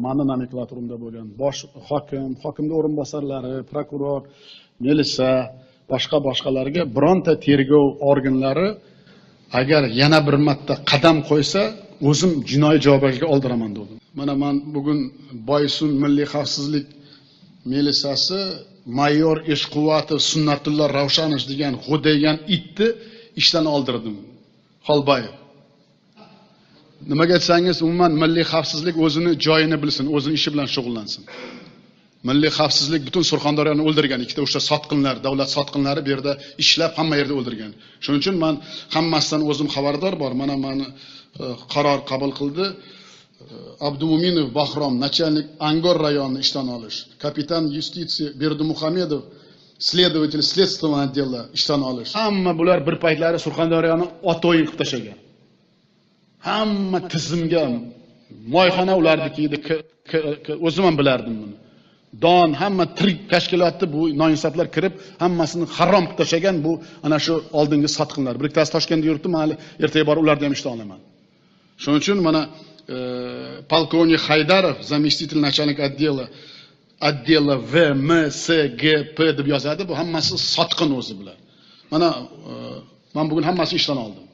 Mani nomenklaturamda bo'lgan bosh hokim, hokimning o'rinbosarlari, prokuror, militsiya, boshqalarga bironta tergov organlari agar yana bir marta qadam qo'ysa, o'zim jinoiy javobgarlikka oldiraman dedim. Mana men bugun Boysun Milliy xavfsizlik militsiyasi mayor Eshquvvatov Sunnatulloh Ravshanov degan g'o'daygan itni ishdan oldirdim. Xolbayev. Nimaga aytsangiz, umuman milliy xavfsizlik o'zini joyini bilsin, o'zini ishi bilan shug'ullansin. Milliy xavfsizlik butun Surxondaryoni o'ldirgan, ikkita o'sha sotqinlar, davlat sotqinlari bu yerda ishlab hamma yerda o'ldirgan. Shuning uchun men hammasidan o'zim xabardor bor. Mana meni qaror qabul qildi. Abdumuminov Bahrom, начальник Angor rayonini ishdan olish. Kapitan yustitsiya Berdimuhamedov, следователь следственного отдела ishdan olish. Hamma bular bir paytlari Surxondaryoni ot o'yin qilib tashlagan. Hamma tizimga moyxona ularniki edi, o'zim ham bilardim buni. Don hamma tirik tashkilotni bu noinsoflar kirib, hammasini harom qilib tashlagan bu ana shu oldingi sotqinlar. Bir ikkitasi Toshkentda yuribdi, men ertaga borib ularni ham ishdan olaman. Shuning uchun mana polkovnik Haydarov, заместитель начальника отдела VMSGP deb yozadi. Bu hammasi sotqin o'zi bilan. Mana men bugun hammasini ishdan oldim.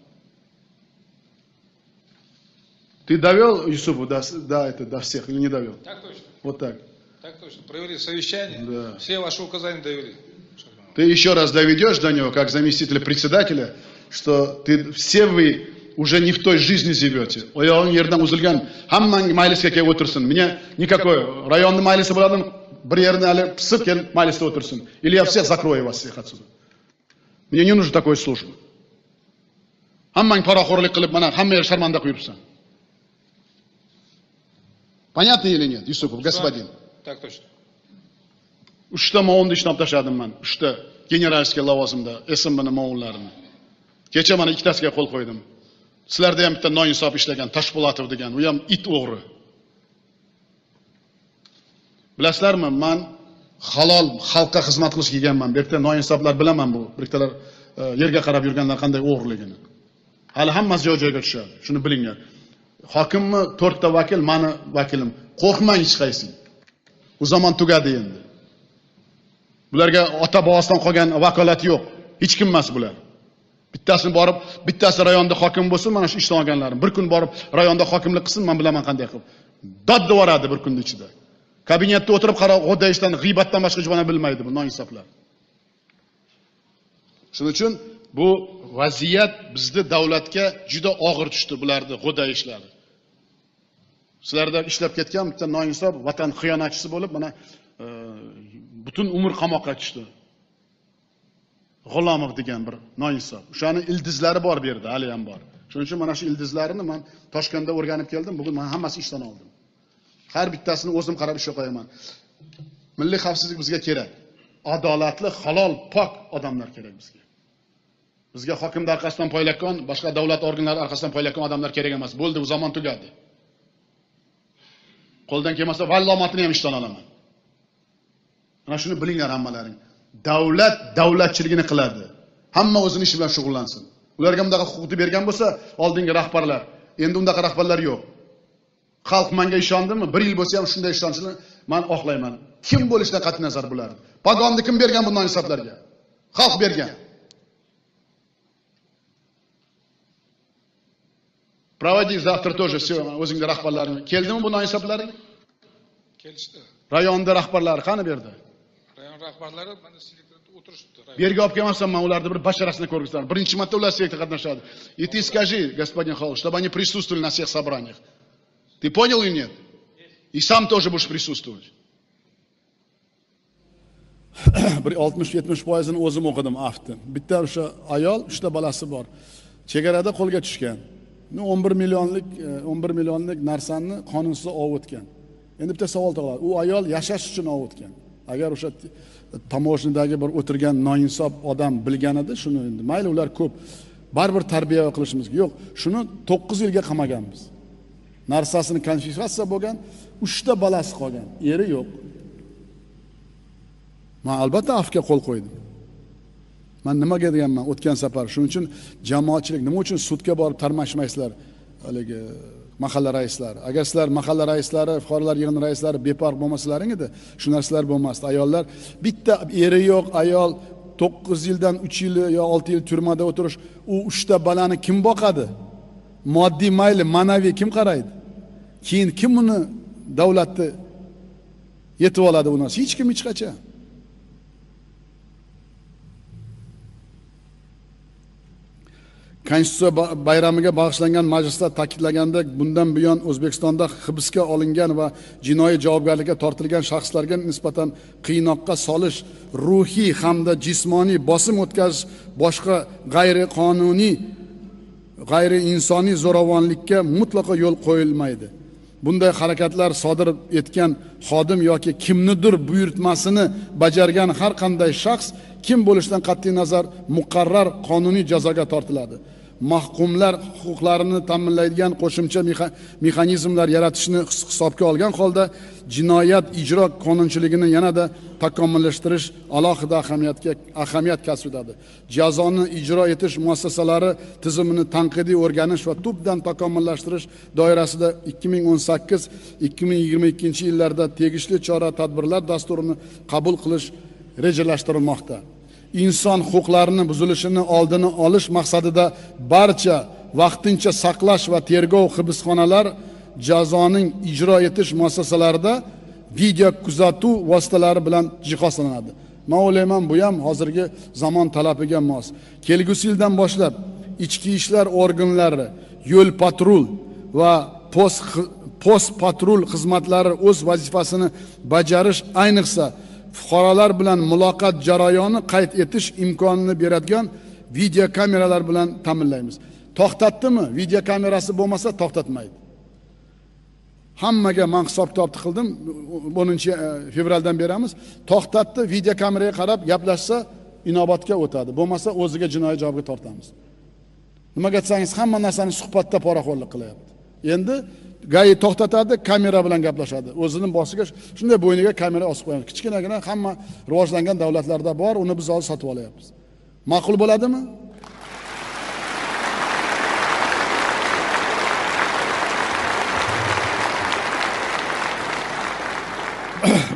Ты довел, Юсупу, до всех или не довел? Так точно. Вот так. Так точно. Провели совещание, да. Все ваши указания довели. Ты еще раз доведешь до него, как заместителя председателя, что все вы уже не в той жизни живете. Он yerdan uzilgan, hammang majlisga kelib o'tirsin. Меня никакой rayonning majlisi bo'ladi, bir yerni hali pisib kelib majlisda o'tirsin. Или я всех закрою вас всех отсюда. Мне не нужно такой службы. Hammang poraxo'rlik qilib, mana hamma yer sharmanda qilib yuribsan. Понятно или нет, Юсупов, господин? Так точно. Uchta movunni ishlab tashladim men. Uchta generalskiy lavozimda SMBning movunlarini. Kecha mana ikkitasiga qo'l qo'ydim. Sizlarda ham bitta noinsof ishlagan Toshpo'latov degan, u ham it o'g'ri. Bilasizlarmi, men halol xalqqa xizmat qilish kelganman. Bu yerda noinsoflar bilaman bu. Biriktalar yerga qarab yurganlar qanday o'g'riligini. Hali hammasi joy-joyiga tushadi. Shuni bilinglar. Hokimmi 4 ta vakil, meni vakilim. Qo'rqmang hech qaysi. Bu zamon tugadi endi. Bularga ota bobosidan qolgan vakolat yo'q. Hech kim emas bular. Bittasini borib, bittasi rayonda hokim bo'lsin, mana shu ishdan olganlarim. Bir kun borib rayonda hokimlik qilsin, men bilaman qanday qilib. Dodda boradi bir kun ichida. Kabinetda o'tirib qarab, g'o'dayishdan, g'iybatdan boshqa hech narsa bilmaydi bu noinsoflar. Shuning uchun bu vaziyat bizda davlatga juda og'ir tushdi bularni g'o'dayishlari. Sizlarda ishlab ketgan bitta noinsof vatan xiyonatchisi bo'lib, mana butun umr qamoqqa tushdi. G'ulomov degan bir noinsof. O'shaning ildizlari bor bu yerda, hali ham bor. Shuning uchun mana shu ildizlarini men Toshkentda o'rganib keldim. Bugun men hammasini ishdan oldim. Har bittasini o'zim qarab ishga qo'yaman. Milliy xavfsizlik bizga kerak. Adolatli, halol, pok odamlar kerak bizga. Bizga hokimlar orqasidan poylakon, boshqa davlat organlari orqasidan poylakon odamlar kerak emas. Bo'ldi, bu zamon tugadi. Qo'ldan kelmasa vallomatini ham ishdan olaman. Mana shuni bilinglar hammalaring. Davlat davlatchiligini qiladi. Hamma o'zining ishi bilan shug'ullansin. Ularga bunday huquqni bergan bo'lsa, oldingi rahbarlar, endi undaqa rahbarlar yo'q. Xalq menga ishondimi? 1 yil bo'lsa ham shunday ishonchini men oqlayman. Kim bo'lishidan qat'iy nazar bular. Pagonni kim bergan bunday insoflarga? Xalq bergan. Проводи завтра тоже все, o'zingga rahbarlaring. Keldimi bu noinsoflaring? Kelishdi. Rayonda rahbarlari qani berdi? Rayon rahbarlari mana selektorda o'tirishibdi. Yerga olib kelmasam, men ularni bir basharasini ko'rgizsam. Birinchi marta ular selektorda qatnashadi. И ты скажи, господин Холл, чтобы они присутствовали на всех собраниях. Ты понял или нет? И сам тоже будешь присутствовать. Bir 60-70%ni o'zim o'qidim afti. Bitta o'sha ayol, 3 ta balasi bor. Chegarada qo'lga tushgan. 11 millionlik narsani qonunsiz olib o'tgan. Endi bitta savol tug'iladi. U ayol yashash uchun olib o'tgan. Agar o'sha tamoshidagi bir o'tirgan noinsof odam bilganida shuni endi mayli ular ko'p baribir tarbiya qilishimiz yo'q. Shuni 9 yilga qamaganmiz. Narsasini konfiskatsiya bo'lgan, 3 ta balasi qolgan. Eri yo'q. Men albatta afga qo'l qo'ydim. Men nimaga deganman o'tgan safar? Shuning uchun jamoatchilik nima uchun sudga borib tarmashmaysizlar? Haligi mahalla raislari. Agar sizlar mahalla raislari, fuqarolar yig'ini raislari befarq bo'lmasalaring edi, shu narsalar bo'lmasdi. Ayollar bitta eri yo'q ayol 9 yildan 3 yil yo 6 yil turmada o'tirish, u 3 ta balani kim boqadi? Moddiy mayli, ma'naviy kim qaraydi? Keyin kim uni davlatni yetib oladi bu narsa? Hech kim hech qachon. Konstitutsiya bayramiga bag'ishlangan majlisda ta'kidlaganda, bundan buyon O'zbekistonda hibsga olingan va jinoiy javobgarlikka tortilgan shaxslarga nisbatan qiynoqqa solish, ruhiy hamda jismoniy bosim o'tkazish, boshqa g'ayriqonuniy, g'ayriinsoniy zo'ravonlikka mutlaqo yo'l qo'yilmaydi. Bunday harakatlar sodir etgan xodim yoki kimnidir buyurtmasini bajargan har qanday shaxs kim bo'lishidan qat'iy nazar muqarrar qonuniy jazoga tortiladi. Mahkumlar huquqlarini ta'minlaydigan qo'shimcha mexanizmlar yaratishni hisobga olgan holda jinoyat ijro qonunchiligini yanada takomillashtirish alohida ahamiyat kasb etadi. Jazoni ijro etish muassasalari tizimini tanqidiy o'rganish va tubdan takomillashtirish doirasida 2018-2022 yillarda tegishli chora-tadbirlar dasturini qabul qilish rejalashtirilmoqda. İnson huquqlarini buzilishini oldini olish maqsadida barcha vaqtincha saqlash va tergov hibsxonalar, jazoning ijro etish muassasalarida video kuzatuv vositalari bilan jihozlanadi. Men o'ylayman, bu ham hozirgi zamon talabiga mos. Kelgusi yildan boshlab ichki ishlar organlari, yo'l patrul va post patrul xizmatlari o'z vazifasini bajarish, ayniqsa fuqarolar bilan muloqot jarayoni qayd etish imkonini beradigan video kameralar bilan ta'minlaymiz. To'xtatdimi? Video kamerasi bo'lmasa to'xtatmaydi. Hammaga men hisob-kitobni qildim. 10 fevraldan beramiz. To'xtatdi, video kameraga qarab gaplashsa inobatga o'tadi. Bo'lmasa o'ziga jinoiy javobga tortamiz. Nimaga desangiz, hamma narsani suhbatda poraxo'rlik qilyapti. Endi gai to'xtatadi, kamera bilan gaplashadi. O'zining boshiga shunday bo'yniga kamera osib qo'yadi. Kichkinagina hamma rivojlangan davlatlarda bor, uni biz hozir sotib olyapmiz. Ma'qul bo'ladimi?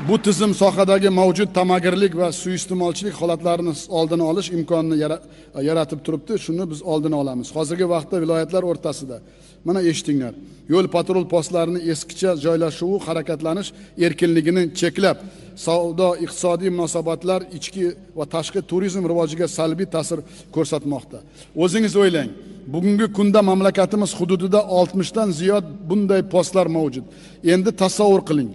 Bu tizim sohadagi mavjud tamagirlik va suiiste'molchilik holatlarini oldini olish imkonini yaratib turibdi. Shuni biz oldini olamiz. Hozirgi vaqtda viloyatlar o'rtasida mana eshitinglar. Yo'l patrul postlarining eskicha joylashuvi harakatlanish erkinligini cheklab, savdo iqtisodiy munosabatlar, ichki va tashqi turizm rivojiga salbiy ta'sir ko'rsatmoqda. O'zingiz o'ylang, bugungi kunda mamlakatimiz hududida 60 dan ziyod bunday postlar mavjud. Endi tasavvur qiling.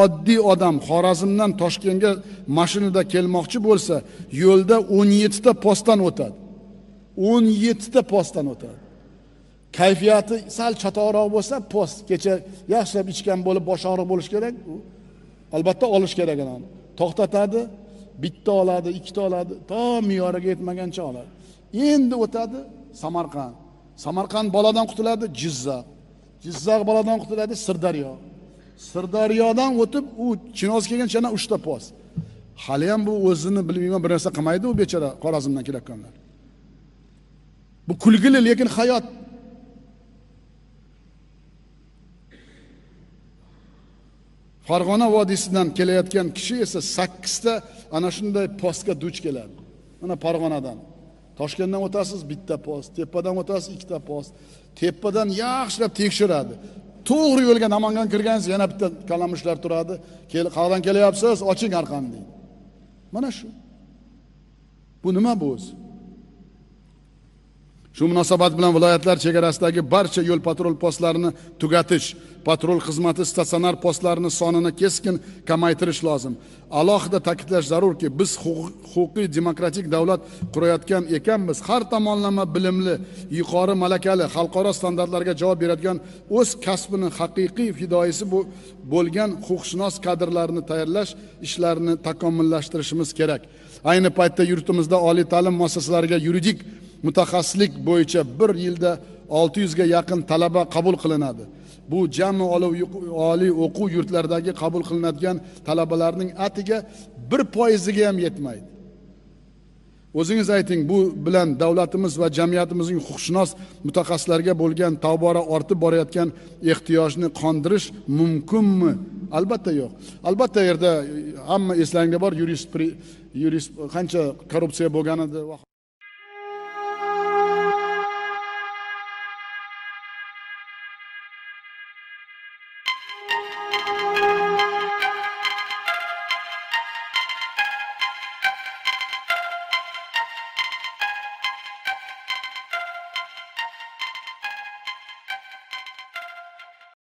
Oddiy odam Xorazmdan Toshkentga mashinada kelmoqchi bo'lsa, yo'lda 17 ta postdan o'tadi. 17 ta postdan o'tadi. Kayfiyati sal chatoqroq bo'lsa, post kecha yaxshilab ichgan bo'lib bosh og'riq bo'lish kerak. Albatta olish kerak uni. To'xtatadi, bitta oladi, ikkita oladi, to me'yoriga yetmagancha oladi. Endi o'tadi Samarqand. Samarqand boladan qutuladi Jizzax. Jizzax boladan qutuladi Sirdaryo. Sirdaryodan o'tib u Chinoz kelgancha yana 3 ta post. Hali ham bu o'zini bilmayman bir narsa qilmaydi u bechora Xorazmdan kelayotganlar. Bu kulgili lekin hayot. Farg'ona vodiysidan kelayotgan kishi esa 8 ta ana shunday postga duch keladi. Mana Farg'onadan. Toshkentdan o'tasiz bitta post, tepadan o'tasiz ikkita post. Tepadan yaxshilab tekshiradi. To'g'ri yo'lga Namangan kirgansiz yana bitta kalamushlar turadi. Qayerdan kelyapsiz? Oching arqonni deydi. Mana shu. Bu nima bu o'zi? Shu munosabat bilan viloyatlar chegarasidagi barcha yo'l patrul postlarini tugatish, patrul xizmati statsionar postlarini sonini keskin kamaytirish lozim. Alohida ta'kidlash zarurki, biz huquqiy demokratik davlat qurayotgan ekanmiz. Har tomonlama bilimli, yuqori malakali, xalqaro standartlarga javob beradigan o'z kasbini haqiqiy fidoyisi bo'lgan huquqshunos kadrlarni tayyorlash ishlarini takomillashtirishimiz kerak. Ayni paytda yurtimizda oliy ta'lim muassasalariga yuridik mutaxassislik bo'yicha bir yilda 600 ga yaqin talaba qabul qilinadi. Bu jami oliy o'quv yurtlaridagi qabul qilinadigan talabalarning atiga 1% ga ham yetmaydi. O'zingiz ayting, bu bilan davlatimiz va jamiyatimizning huquqshunos mutaxassislarga bo'lgan tobora ortib borayotgan ehtiyojni qondirish mumkinmi? Albatta yo'q. Albatta yerda hamma eslaringda bor, yurist qancha korrupsiya bo'lganida